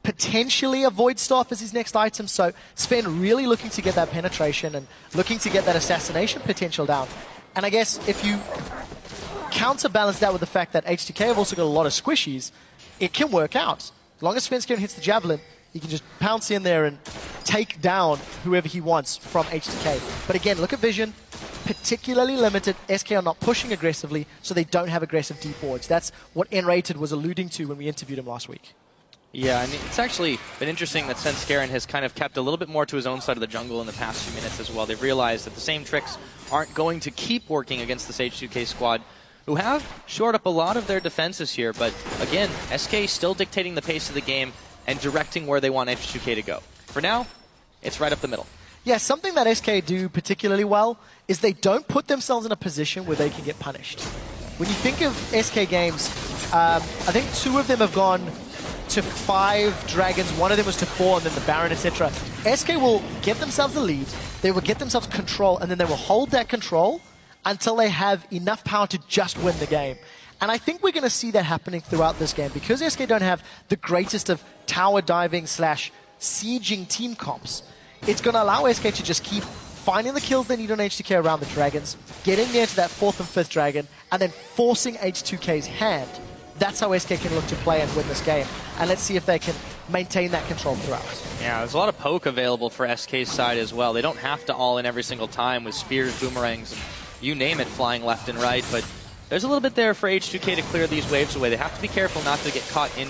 potentially a Void Staff as his next item. So Sven really looking to get that penetration and looking to get that assassination potential down. And I guess if you counterbalance that with the fact that H2K have also got a lot of squishies, it can work out. As long as Svenskeren hits the Javelin, he can just pounce in there and take down whoever he wants from H2K. But again, look at Vision. Particularly limited. SK are not pushing aggressively, so they don't have aggressive deep wards. That's what N-Rated was alluding to when we interviewed him last week. Yeah, and it's actually been interesting that Svenskeren has kind of kept a little bit more to his own side of the jungle in the past few minutes as well. They've realized that the same tricks aren't going to keep working against this H2K squad, who have shored up a lot of their defenses here. But again, SK still dictating the pace of the game and directing where they want H2K to go. For now, it's right up the middle. Yeah, something that SK do particularly well is they don't put themselves in a position where they can get punished. When you think of SK games, I think 2 of them have gone to 5 dragons, 1 of them was to 4, and then the Baron, etc. SK will get themselves a lead, they will get themselves control, and then they will hold that control until they have enough power to just win the game. And I think we're going to see that happening throughout this game because SK don't have the greatest of tower diving / sieging team comps. It's going to allow SK to just keep finding the kills they need on H2K around the dragons, getting near to that 4th and 5th dragon, and then forcing H2K's hand. That's how SK can look to play and win this game. And let's see if they can maintain that control throughout. Yeah, there's a lot of poke available for SK's side as well. They don't have to all in every single time with spears, boomerangs, you name it, flying left and right. But there's a little bit there for H2K to clear these waves away. They have to be careful not to get caught in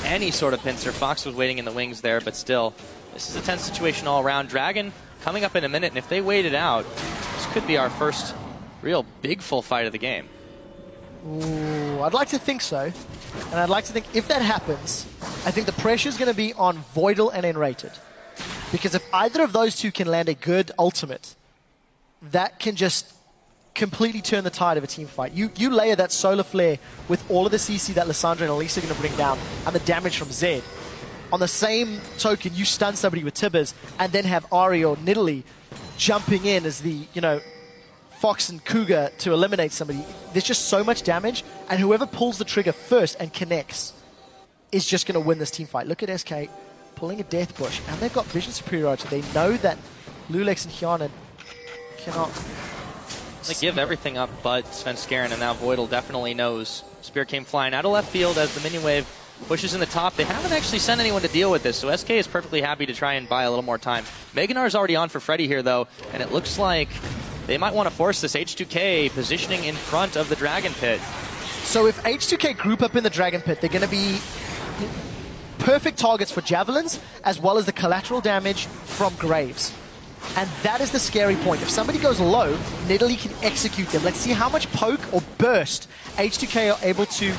any sort of pincer. Fox was waiting in the wings there, but still, this is a tense situation all around. Dragon coming up in a minute, and if they wait it out, this could be our first real big full fight of the game. Ooh, I'd like to think so. And I'd like to think if that happens, I think the pressure's going to be on Voidal and N-Rated. Because if either of those two can land a good ultimate, that can just completely turn the tide of a team fight. You layer that solar flare with all of the CC that Lissandra and Elise are going to bring down, and the damage from Zed. On the same token, you stun somebody with Tibbers, and then have Ari or Nidalee jumping in as the, Fox and Cougar to eliminate somebody. There's just so much damage, and whoever pulls the trigger first and connects is just going to win this team fight. Look at SK pulling a Death Bush, and they've got vision superiority. They know that Lulex and Hjarnan cannot... They give everything up but Svenskeren, and now Voidal definitely knows. Spear came flying out of left field as the minion wave pushes in the top. They haven't actually sent anyone to deal with this, so SK is perfectly happy to try and buy a little more time. Meganar is already on for Freddy here, though, and it looks like they might want to force this H2K positioning in front of the Dragon Pit. So if H2K group up in the Dragon Pit, they're going to be perfect targets for Javelins, as well as the collateral damage from Graves. And that is the scary point. If somebody goes low, Nidalee can execute them. Let's see how much poke or burst H2K are able to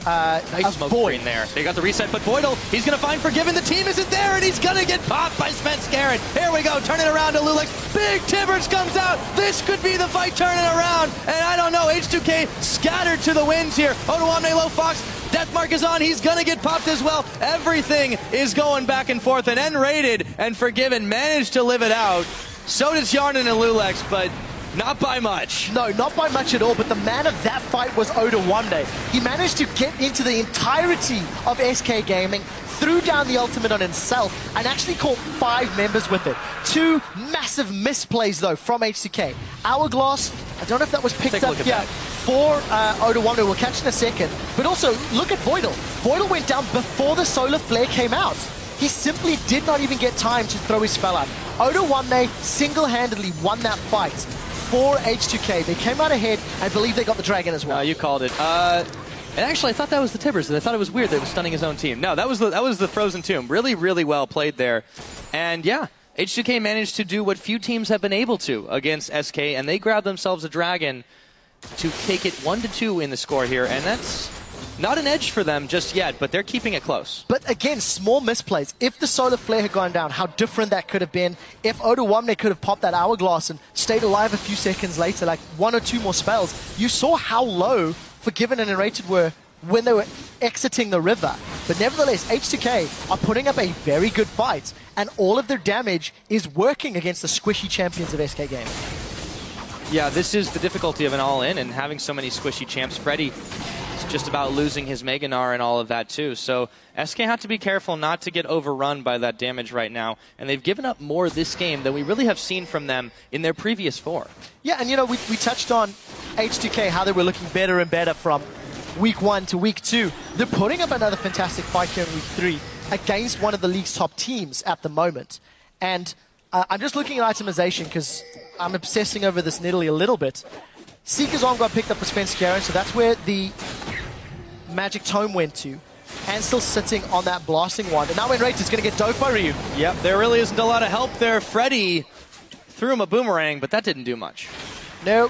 nice smoke screen there. They got the reset, but Voidal, he's going to find Forgiven. The team isn't there, and he's going to get popped by Svenskeren. Here we go, turning around to Lulex. Big Tibbers comes out. This could be the fight turning around, and I don't know, H2K scattered to the winds here. Odoamne Low Fox, Deathmark is on. He's going to get popped as well. Everything is going back and forth, and N-Rated and Forgiven managed to live it out. So does Hjarnan and Lulex, but not by much. No, not by much at all, but the man of that fight was Odoamne. He managed to get into the entirety of SK Gaming, threw down the ultimate on himself, and actually caught 5 members with it. 2 massive misplays, though, from H2K. Hourglass, I don't know if that was picked up here for Odoamne. We'll catch in a second. But also, look at Voidal. Voidal went down before the solar flare came out. He simply did not even get time to throw his spell out. Odoamne single-handedly won that fight for H2K. They came out ahead. I believe they got the dragon as well. You called it. And actually, I thought that was the Tibbers. I thought it was weird that it was stunning his own team. No, that was the Frozen Tomb. Really, really well played there. And yeah, H2K managed to do what few teams have been able to against SK, and they grabbed themselves a dragon to take it 1-2 in the score here, and that's not an edge for them just yet, but they're keeping it close. But again, small misplays. If the solar flare had gone down, how different that could have been. If Odoamne could have popped that hourglass and stayed alive a few seconds later, like 1 or 2 more spells, you saw how low Forgiven and N-Rated were when they were exiting the river. But nevertheless, H2K are putting up a very good fight, and all of their damage is working against the squishy champions of SK Gaming. Yeah, this is the difficulty of an all-in, and having so many squishy champs. Freddy is just about losing his Mega Gnar and all of that too. So SK have to be careful not to get overrun by that damage right now, and they've given up more this game than we really have seen from them in their previous 4. Yeah, and you know, we touched on H2K, how they were looking better and better from week 1 to week 2. They're putting up another fantastic fight here in week 3 against one of the league's top teams at the moment. And I'm just looking at itemization because I'm obsessing over this Nidalee a little bit. Seeker's Arm got picked up for Svenskeren, so that's where the Magic Tome went to. And still sitting on that Blasting Wand. And now Enraged is going to get doped by Ryu. Yep, there really isn't a lot of help there. Freddy threw him a boomerang, but that didn't do much. No.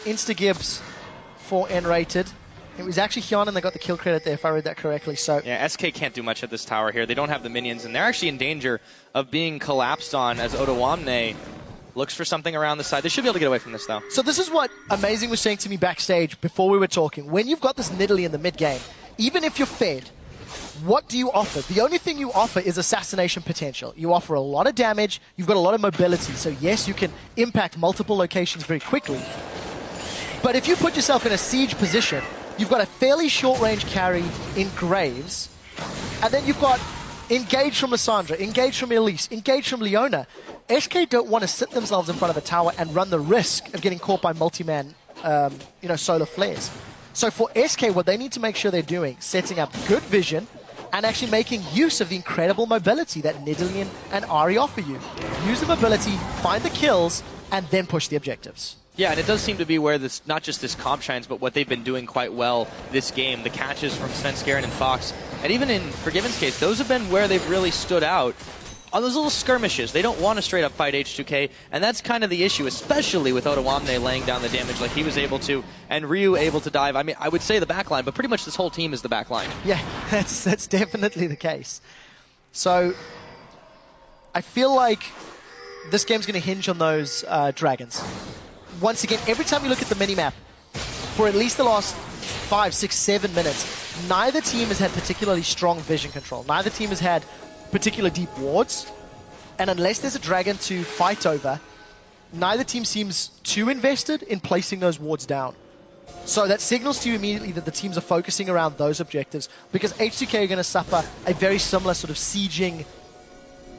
Insta-Gibbs for Enrated. It was actually Hyanin that got the kill credit there, if I read that correctly. So yeah, SK can't do much at this tower here. They don't have the minions, and they're actually in danger of being collapsed on as Odoamne looks for something around the side. They should be able to get away from this, though. So this is what Amazing was saying to me backstage before we were talking. When you've got this Nidalee in the mid-game, even if you're fed, what do you offer? The only thing you offer is assassination potential. You offer a lot of damage, you've got a lot of mobility, so yes, you can impact multiple locations very quickly. But if you put yourself in a siege position, you've got a fairly short-range carry in Graves, and then you've got Engage from Lissandra, Engage from Elise, Engage from Leona. SK don't want to sit themselves in front of a tower and run the risk of getting caught by multi-man, solar flares. So for SK, what they need to make sure they're doing, setting up good vision and actually making use of the incredible mobility that Nidalee and Ahri offer you. Use the mobility, find the kills, and then push the objectives. Yeah, and it does seem to be where this, not just this comp shines, but what they've been doing quite well this game. The catches from Svenskeren and Fox, and even in Forgiven's case, those have been where they've really stood out. On those little skirmishes, they don't want to straight up fight H2K, and that's kind of the issue, especially with Odoamne laying down the damage like he was able to, and Ryu able to dive. I mean, I would say the backline, but pretty much this whole team is the backline. Yeah, that's definitely the case. So, I feel like this game's going to hinge on those dragons. Once again, every time you look at the minimap, for at least the last 5, 6, 7 minutes, neither team has had particularly strong vision control. Neither team has had particular deep wards, and unless there's a dragon to fight over, neither team seems too invested in placing those wards down. So that signals to you immediately that the teams are focusing around those objectives, because H2K are going to suffer a very similar sort of sieging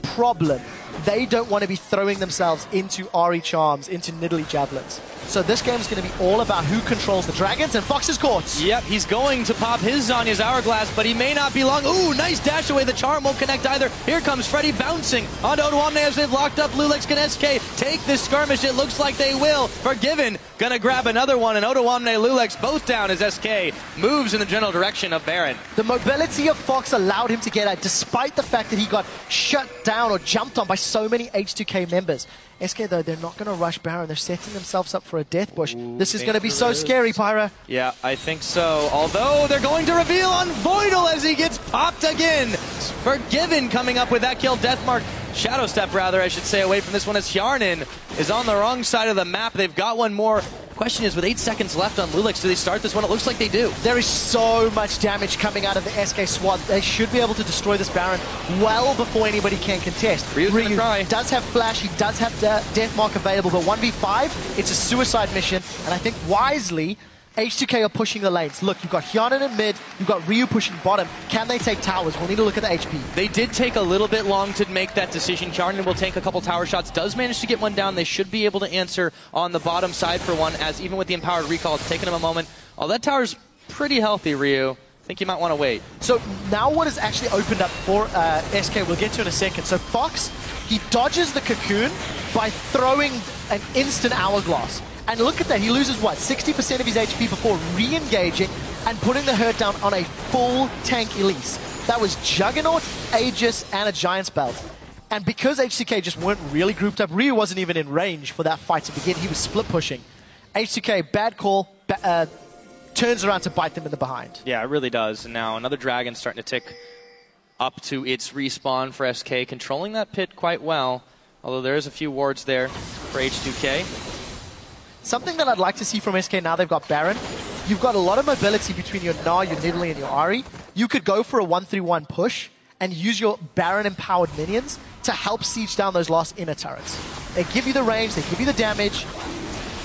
problem. They don't want to be throwing themselves into Ahri Charms, into Nidalee Javelins. So this game is going to be all about who controls the dragons, and Fox is caught. Yep, he's going to pop his Zhonya's Hourglass, but he may not be long. Ooh, nice dash away. The charm won't connect either. Here comes Freddy bouncing onto Odoamne as they've locked up. Lulex can SK take this skirmish. It looks like they will. Forgiven gonna grab another one, and Odoamne, Lulex both down as SK moves in the general direction of Baron. The mobility of Fox allowed him to get out, despite the fact that he got shut down or jumped on by so many H2K members. SK, though, they're not going to rush Baron. They're setting themselves up for a death bush. Ooh, this is going to be so scary, Pyra. Yeah, I think so. Although they're going to reveal on Voidal as he gets popped again. Forgiven coming up with that kill. Deathmark, Shadow Step rather, I should say, away from this one as Hjarnan is on the wrong side of the map. They've got one more. Question is, with 8 seconds left on Lulex, do they start this one? It looks like they do. There is so much damage coming out of the SK SWAT. They should be able to destroy this Baron well before anybody can contest. Ryu does have Flash, he does have Deathmark available, but 1v5, it's a suicide mission, and I think wisely, H2K are pushing the lanes. Look, you've got Hjarnan in mid, you've got Ryu pushing bottom. Can they take towers? We'll need to look at the HP. They did take a little bit long to make that decision. Hjarnan will take a couple tower shots, does manage to get one down. They should be able to answer on the bottom side for one, as even with the empowered recall, it's taken them a moment. Oh, that tower's pretty healthy, Ryu. I think you might want to wait. So now what has actually opened up for SK, we'll get to in a second. So Fox, he dodges the cocoon by throwing an instant hourglass. And look at that, he loses what, 60% of his HP before re-engaging and putting the hurt down on a full tank Elise. That was Juggernaut, Aegis, and a Giant's Belt. And because H2K just weren't really grouped up, Ryu wasn't even in range for that fight to begin. He was split pushing. H2K, bad call, turns around to bite them in the behind. Yeah, it really does. And now another dragon starting to tick up to its respawn for SK, controlling that pit quite well, although there is a few wards there for H2K. Something that I'd like to see from SK now they've got Baron. You've got a lot of mobility between your Gnar, your Nidalee, and your Ahri. You could go for a 1-3-1 push and use your Baron-empowered minions to help siege down those last inner turrets. They give you the range, they give you the damage.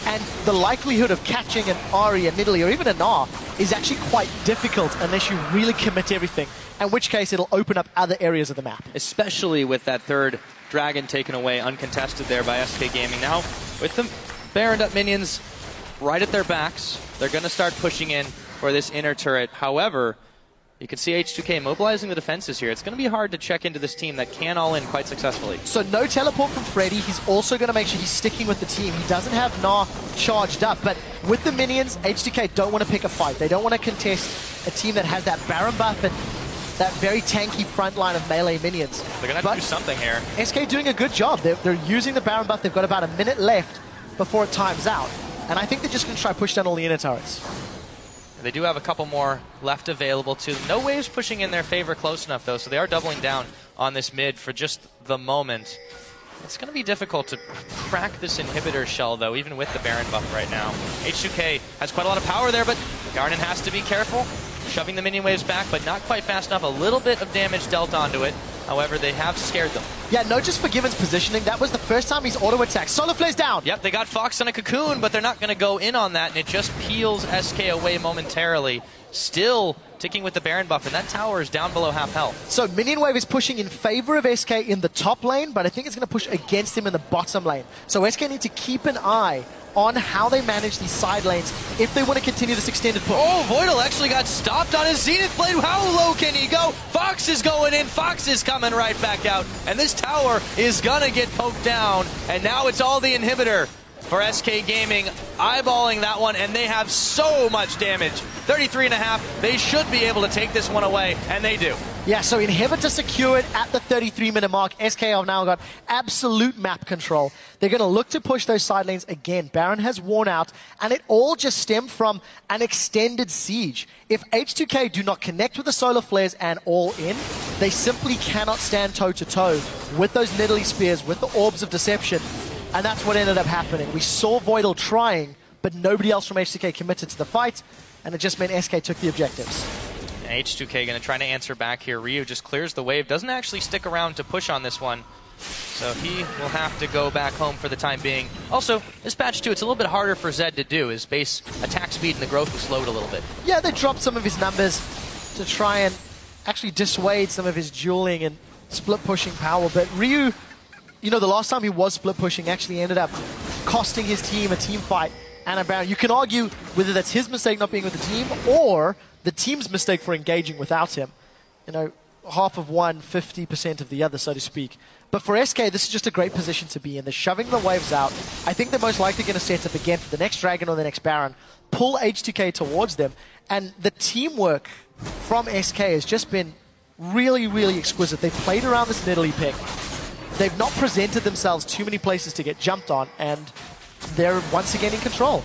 And the likelihood of catching an Ahri, a Nidalee, or even a Gnar is actually quite difficult unless you really commit to everything, in which case it'll open up other areas of the map. Especially with that third dragon taken away uncontested there by SK Gaming. Now, with the Baroned up minions right at their backs, they're going to start pushing in for this inner turret. However, you can see H2K mobilizing the defenses here. It's going to be hard to check into this team that can all in quite successfully. So no teleport from Freddy. He's also going to make sure he's sticking with the team. He doesn't have Gnar charged up, but with the minions, H2K don't want to pick a fight. They don't want to contest a team that has that Baron buff and that very tanky front line of melee minions. They're going to have to do something here. SK doing a good job. They're using the Baron buff. They've got about a minute left before it times out. And I think they're just going to try to push down all the inner turrets. They do have a couple more left available to them. No waves pushing in their favor close enough, though, so they are doubling down on this mid for just the moment. It's going to be difficult to crack this inhibitor shell, though, even with the Baron buff right now. H2K has quite a lot of power there, but Garden has to be careful. Shoving the minion waves back, but not quite fast enough. A little bit of damage dealt onto it. However, they have scared them. Yeah, no, just Forgiven's positioning. That was the first time he's auto-attacked. Solar Flare's down! Yep, they got Fox on a cocoon, but they're not going to go in on that, and it just peels SK away momentarily. Still ticking with the Baron buff, and that tower is down below half health. So Minion Wave is pushing in favor of SK in the top lane, but I think it's going to push against him in the bottom lane. So SK need to keep an eye on how they manage these side lanes if they want to continue this extended push. Oh, Voidal actually got stopped on his Zenith Blade. How low can he go? Fox is going in. Fox is coming right back out. And this tower is going to get poked down. And now it's all the inhibitor for SK Gaming, eyeballing that one, and they have so much damage. 33.5. They should be able to take this one away, and they do. Yeah, so Inhibitor secured at the 33-minute mark. SK have now got absolute map control. They're going to look to push those side lanes again. Baron has worn out, and it all just stemmed from an extended siege. If H2K do not connect with the Solar Flares and all in, they simply cannot stand toe-to-toe with those Nidalee Spears, with the Orbs of Deception, and that's what ended up happening. We saw Voidal trying, but nobody else from H2K committed to the fight, and it just meant SK took the objectives. H2K going to try to answer back here. Ryu just clears the wave, doesn't actually stick around to push on this one, so he will have to go back home for the time being. Also, this patch too, it's a little bit harder for Zed to do. His base attack speed and the growth was slowed a little bit. Yeah, they dropped some of his numbers to try and actually dissuade some of his dueling and split pushing power, but Ryu, you know, the last time he was split pushing actually ended up costing his team a team fight and a Baron. You can argue whether that's his mistake not being with the team or the team's mistake for engaging without him. You know, half of one, 50% of the other, so to speak. But for SK, this is just a great position to be in. They're shoving the waves out. I think they're most likely going to set up again for the next Dragon or the next Baron, pull H2K towards them, and the teamwork from SK has just been really, really exquisite. They've played around this Nidalee pick. They've not presented themselves too many places to get jumped on, and they're once again in control.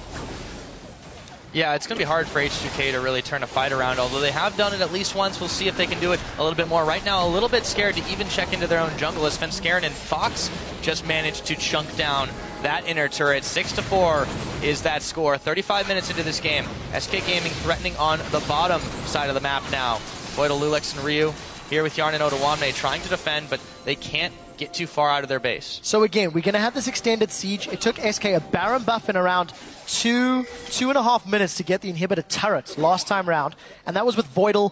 Yeah, it's going to be hard for H2K to really turn a fight around, although they have done it at least once. We'll see if they can do it a little bit more. Right now, a little bit scared to even check into their own jungle as Svenskeren and Fox just managed to chunk down that inner turret. 6-4 is that score. 35 minutes into this game. SK Gaming threatening on the bottom side of the map now. Voidal, Lulex, and Ryu here with Yarn and Odoamne trying to defend, but they can't get too far out of their base. So again, we're going to have this extended siege. It took SK a Baron buff in around 2.5 minutes to get the inhibitor turret last time round, and that was with Voidal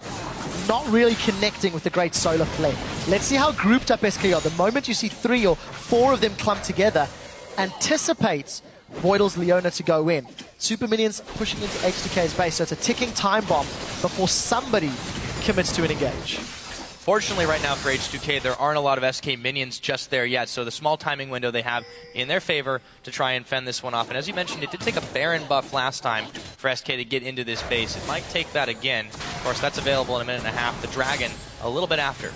not really connecting with the great Solar Flare. Let's see how grouped up SK are. The moment you see 3 or 4 of them clump together, anticipates Voidal's Leona to go in. Super Minions pushing into H2K's base, so it's a ticking time bomb before somebody commits to an engage. Fortunately, right now for H2K, there aren't a lot of SK minions just there yet, so the small timing window they have in their favor to try and fend this one off. And as you mentioned, it did take a Baron buff last time for SK to get into this base. It might take that again. Of course, that's available in a minute and a half. The Dragon, a little bit after.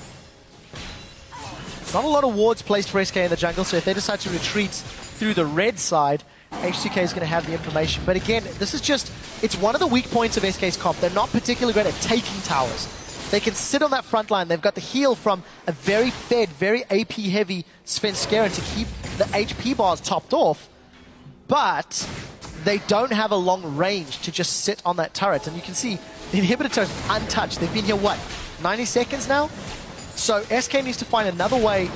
Not a lot of wards placed for SK in the jungle, so if they decide to retreat through the red side, H2K is going to have the information. But again, this is just, it's one of the weak points of SK's comp. They're not particularly great at taking towers. They can sit on that front line. They've got the heal from a very fed, very AP-heavy Svenskeren to keep the HP bars topped off, but they don't have a long range to just sit on that turret. And you can see the inhibitor turret is untouched. They've been here, what, 90 seconds now? So SK needs to find another way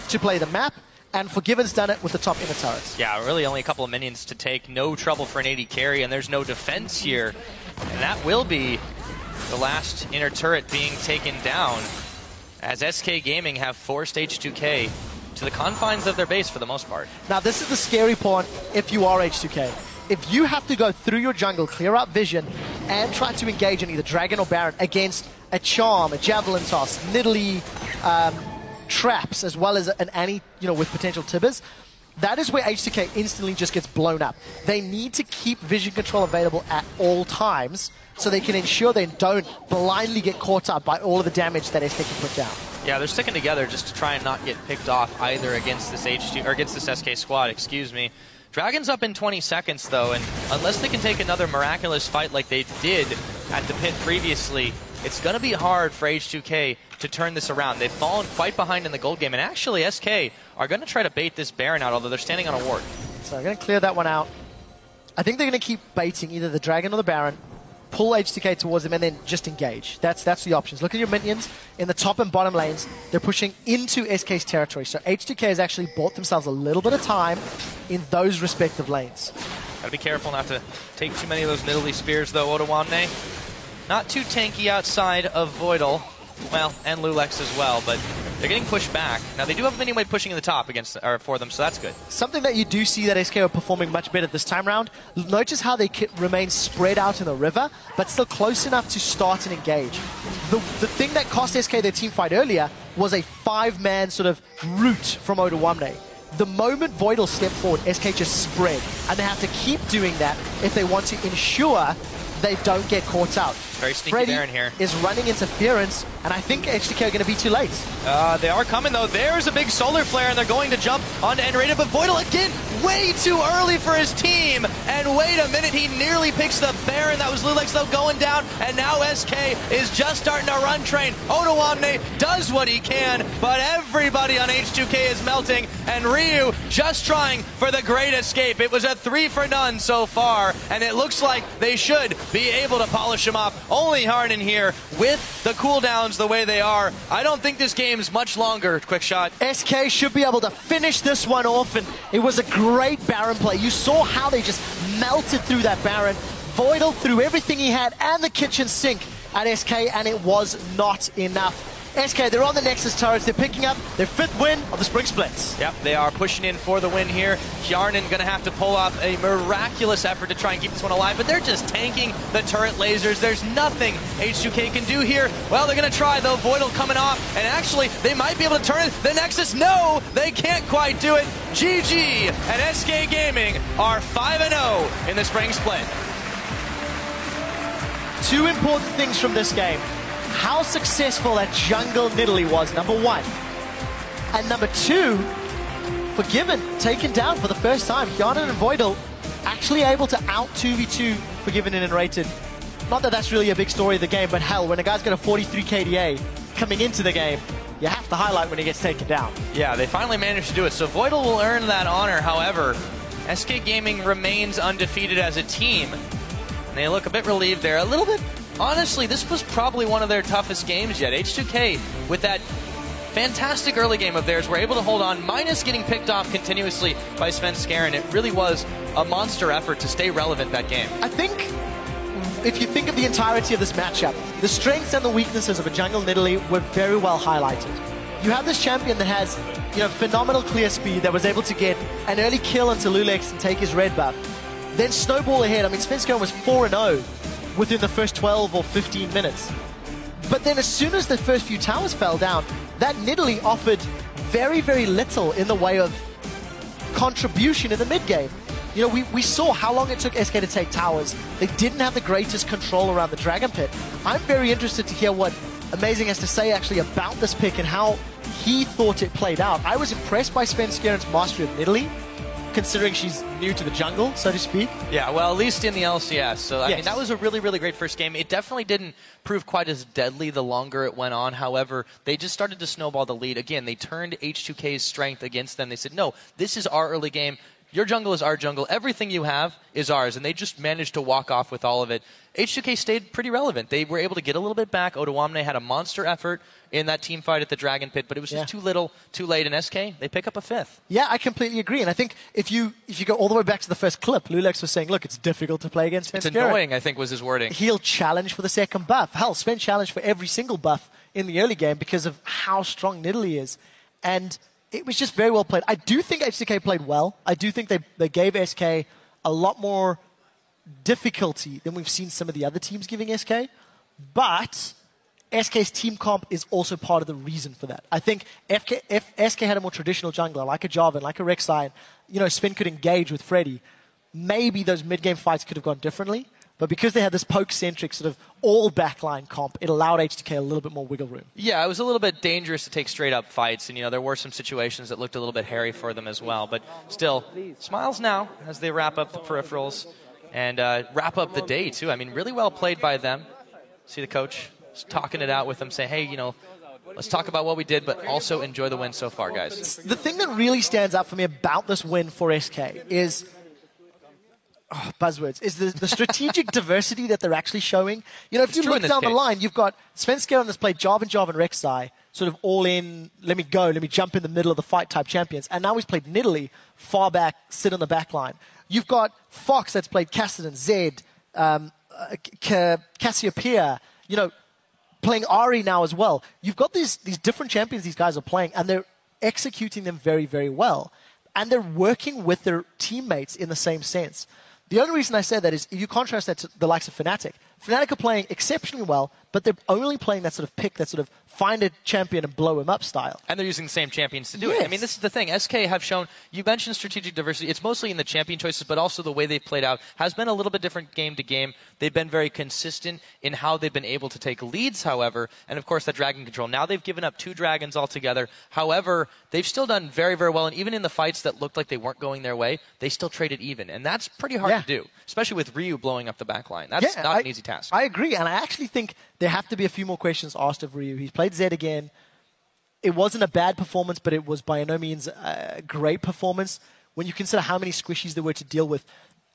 to play the map and Forgiven's done it with the top inner turrets. Yeah, really only a couple of minions to take. No trouble for an AD carry, and there's no defense here. And that will be the last inner turret being taken down, as SK Gaming have forced H2K to the confines of their base for the most part. Now, this is the scary part if you are H2K. If you have to go through your jungle, clear out vision, and try to engage in either Dragon or Baron against a Charm, a Javelin Toss, Nidalee, traps, as well as an Annie, with potential Tibbers, that is where H2K instantly just gets blown up. They need to keep vision control available at all times so they can ensure they don't blindly get caught up by all of the damage that SK can put down. Yeah, they're sticking together just to try and not get picked off either against this against this SK squad, excuse me. Dragon's up in 20 seconds though, and unless they can take another miraculous fight like they did at the pit previously, it's going to be hard for H2K to turn this around. They've fallen quite behind in the gold game, and actually SK are going to try to bait this Baron out, although they're standing on a ward. So I'm going to clear that one out. I think they're going to keep baiting either the Dragon or the Baron, pull H2K towards them, and then just engage. That's the options. Look at your minions in the top and bottom lanes. They're pushing into SK's territory. So H2K has actually bought themselves a little bit of time in those respective lanes. Gotta be careful not to take too many of those Nidalee spears, though, Odoamne. Not too tanky outside of Voidal, well, and Lulex as well, but they're getting pushed back. Now, they do have Miniwave pushing in the top for them, so that's good. Something that you do see that SK are performing much better this time round, notice how they remain spread out in the river, but still close enough to start and engage. The thing that cost SK their team fight earlier was a 5-man sort of route from Odoamne. The moment Voidal stepped forward, SK just spread, and they have to keep doing that if they want to ensure they don't get caught out. Very sneaky Freddy Baron here. is running interference, and I think H2K are going to be too late. They are coming, though. There's a big solar flare, and they're going to jump onto Enrated, but Voidal, again, way too early for his team. And wait a minute, he nearly picks the Baron. That was Lulex, though, going down, and now SK is just starting to run train. Odoamne does what he can, but everybody on H2K is melting, and Ryu just trying for the great escape. It was a 3 for none so far, and it looks like they should be able to polish him off. Only Harden here with the cooldowns the way they are. I don't think this game's much longer, Quick Shot. SK should be able to finish this one off, and it was a great Baron play. You saw how they just melted through that Baron. Voidal threw everything he had and the kitchen sink at SK, and it was not enough. SK, they're on the Nexus turrets. They're picking up their 5th win of the Spring Splits. Yep, they are pushing in for the win here. Hjarnan going to have to pull off a miraculous effort to try and keep this one alive, but they're just tanking the turret lasers. There's nothing H2K can do here. Well, they're going to try, though. Voidal coming off, and actually, they might be able to turn the Nexus. No, they can't quite do it. GG and SK Gaming are 5-0 in the Spring Split. Two important things from this game. How successful that jungle Nidalee was, number 1. And number 2, Forgiven taken down for the first time. Hjarnan and Voidal actually able to out 2v2 Forgiven and Enrated. Not that that's really a big story of the game, but hell, when a guy's got a 43 KDA coming into the game, you have to highlight when he gets taken down. Yeah, they finally managed to do it. So Voidal will earn that honor. However, SK Gaming remains undefeated as a team. And they look a bit relieved there. A little bit. Honestly, this was probably one of their toughest games yet. H2K, with that fantastic early game of theirs, were able to hold on, minus getting picked off continuously by Svenskeren. It really was a monster effort to stay relevant that game. I think, if you think of the entirety of this matchup, the strengths and the weaknesses of a jungle Nidalee were very well highlighted. You have this champion that has, phenomenal clear speed, that was able to get an early kill into Lulex and take his red buff. Then snowball ahead. I mean, Svenskeren was 4-0. Within the first 12 or 15 minutes. But then as soon as the first few towers fell down, that Nidalee offered very, very little in the way of contribution in the mid-game. We saw how long it took SK to take towers. They didn't have the greatest control around the Dragon Pit. I'm very interested to hear what Amazing has to say actually about this pick and how he thought it played out. I was impressed by Svenskeren's mastery of Nidalee, considering she's new to the jungle, so to speak. Yeah, well, at least in the LCS. So, I Yes. mean, that was a really, really great first game. It definitely didn't prove quite as deadly the longer it went on. However, they just started to snowball the lead. Again, they turned H2K's strength against them. They said, no, this is our early game. your jungle is our jungle. Everything you have is ours. And they just managed to walk off with all of it. H2K stayed pretty relevant. They were able to get a little bit back. Odoamne had a monster effort in that team fight at the Dragon Pit, but it was just too little, too late. And SK, they pick up a 5th. Yeah, I completely agree. And I think if you go all the way back to the first clip, Lulex was saying, look, it's difficult to play against Sven. It's annoying, I think, was his wording. He'll challenge for the second buff. Hell, Sven challenged for every single buff in the early game because of how strong Nidalee is. And it was just very well played. I do think H2K played well. I do think they gave SK a lot more difficulty than we've seen some of the other teams giving SK. But SK's team comp is also part of the reason for that. I think if SK had a more traditional jungler, like a Jarvan, like a Rek'Sai, Sven could engage with Freddy, maybe those mid-game fights could have gone differently. But because they had this poke-centric sort of all backline comp, it allowed H2K a little bit more wiggle room. Yeah, it was a little bit dangerous to take straight-up fights, and there were some situations that looked a little bit hairy for them as well. But still, smiles now as they wrap up the peripherals and wrap up the day, too. I mean, really well played by them. See the coach talking it out with them, saying, hey, let's talk about what we did, but also enjoy the win so far, guys. The thing that really stands out for me about this win for SK is... buzzwords, is the strategic diversity that they're actually showing. If you look down the line, you've got Svenskeren that's played Jarvan, Rek'Sai, sort of all in, let me jump in the middle of the fight type champions. And now he's played Nidalee, far back, sit on the back line. You've got Fox that's played Kassadin, Zed, Cassiopeia, playing Ahri now as well. You've got these different champions these guys are playing, and they're executing them very, very well. And they're working with their teammates in the same sense. The only reason I say that is if you contrast that to the likes of Fnatic. Fnatic are playing exceptionally well, but they're only playing that sort of pick, that sort of find a champion and blow him up style. And they're using the same champions to do it. I mean, this is the thing. SK have shown, you mentioned strategic diversity. It's mostly in the champion choices, but also the way they've played out has been a little bit different game to game. They've been very consistent in how they've been able to take leads, however, and of course that dragon control. Now they've given up 2 dragons altogether. However, they've still done very, very well, and even in the fights that looked like they weren't going their way, they still traded even. And that's pretty hard to do, especially with Ryu blowing up the back line. That's not an easy task. I agree, and I actually think there have to be a few more questions asked of Ryu. He's played Zed again. It wasn't a bad performance, but it was by no means a great performance. When you consider how many squishies there were to deal with,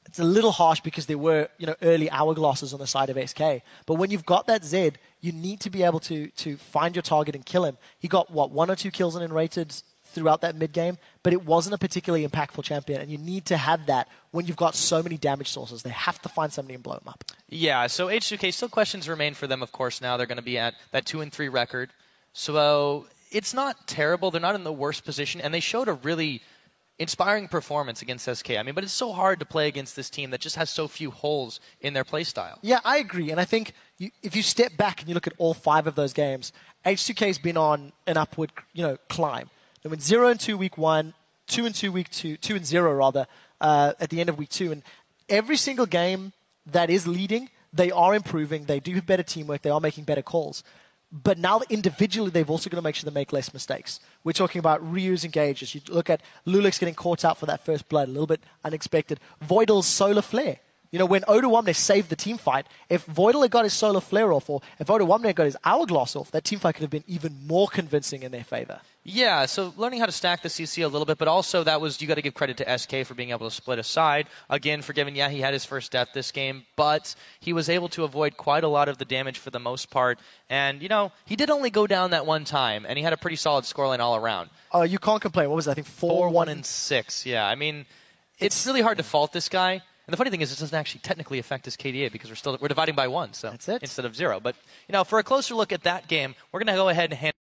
it's a little harsh because there were early hourglasses on the side of SK. But when you've got that Zed, you need to be able to find your target and kill him. He got, 1 or 2 kills on rated throughout that mid-game, but it wasn't a particularly impactful champion, and you need to have that when you've got so many damage sources. They have to find somebody and blow him up. Yeah, so H2K, still questions remain for them, of course, now. They're going to be at that 2-3 record. So it's not terrible. They're not in the worst position, and they showed a really inspiring performance against SK. I mean, but it's so hard to play against this team that just has so few holes in their play style. Yeah, I agree, and I think if you step back and you look at all 5 of those games, H2K's been on an upward climb. They went 0-2 week 1, 2-2 week 2, 2-0 rather, at the end of week 2. And every single game that is leading, they are improving. They do have better teamwork. They are making better calls. But now individually, they've also got to make sure they make less mistakes. We're talking about Ryu's engages. You look at Lulex getting caught out for that first blood, a little bit unexpected. Voidal's solar flare. When Odoamne saved the team fight, if Voidal had got his solar flare off, or if Odoamne had got his hourglass off, that team fight could have been even more convincing in their favor. Yeah, so learning how to stack the CC a little bit, but also you got to give credit to SK for being able to split aside. Again, forgiven, he had his first death this game, but he was able to avoid quite a lot of the damage for the most part. And, he did only go down that one time, and he had a pretty solid scoreline all around. Oh, you can't complain. What was that? I think 4-1-6. Yeah, I mean, it's really hard to fault this guy. And the funny thing is, it doesn't actually technically affect his KDA because we're dividing by 1, so that's it. Instead of 0. But for a closer look at that game, we're going to go ahead and hand